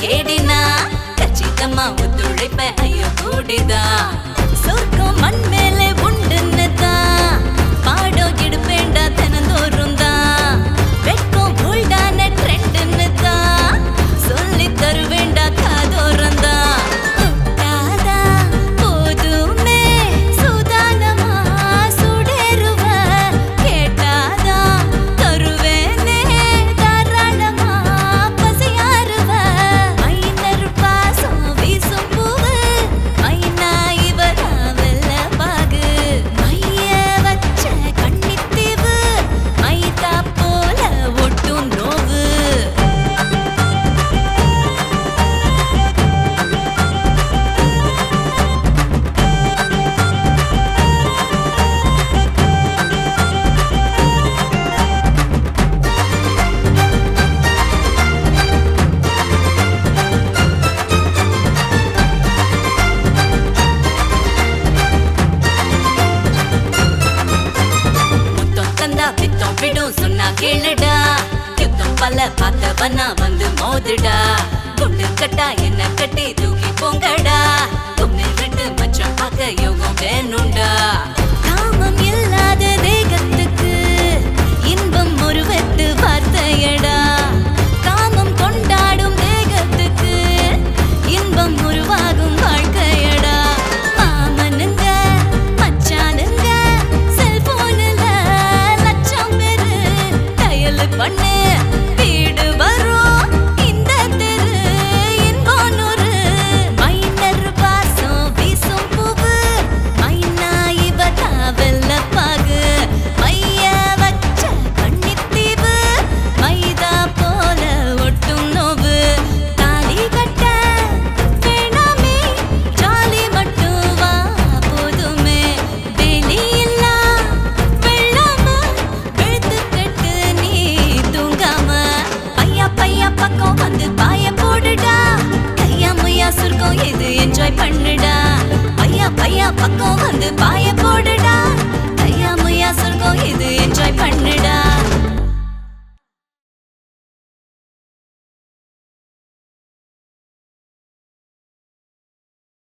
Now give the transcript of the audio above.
கேடினா கச்சிதமா ஒத்துழைப்ப ஐயோ கூடிதா சொர்க்கம் மண் மேலே உண்டுன்னு தான் பாடம் எடுப்பேண்டா தினந்தோறும் தான் வெட்கம் போல்டான ட்ரெண்டுன்னு தான் சொல்லி தருவேண்டா காதோரம் தான் தொட்டாதா போதுமே சுதானமா சுடேருவ கேட்டாதா தருவேனே தாராளமா பசியாருவ மைனர் பாசம் வீசும் பூவு மைனா இவரா வெள்ள பாகு மைய வச்ச கண்ணித்தீவு மைதா போல ஒட்டும் நோவு தந்தா பித்தம் விடும் சொன்னா கேளுடா யுத்தம் பல பார்த்தவனா வந்து மோதுடா குண்டு கட்டா என்ன கட்டி தூக்கி போங்கடா தும்மில் விட்டு மச்சம் பார்க்க யோகம் வேணும்டா காமம் இல்லாத தேகத்துக்கு இன்பம் ஒரு வெத்து வார்த்தையடா காமம் கொண்டாடும் தேகத்துக்கு இன்பம் உருவாகும் வாழ்க்கையடா மாமனுங்க மச்சானுங்க செல்போனுல லட்சம் பேரு டயல் பண்ணு வீடு வரும் இந்த தெரு இன்போனூரு மைனர் பாசம் வீசும் பூவு மைனா இவதா வெள்ள பாகு மைய வச்ச கண்ணித்தீவு மைதா போல ஒட்டும் நோவு தாலி கட்ட வேணாமே ஜாலி மட்டும் வா போதுமே வெளி இல்லா வெள்ளாம வெளுத்து கட்டு நீ தூங்காம பையா பையா பக்கம் வந்து பாய போடுடா கையா முய்யா சுருக்கம் இது என்ஜாய் பண்ணுடா பையா பையா பக்கம் வந்து பாய போடுடா கையா முய்யா சுருக்கம் இது என்ஜாய்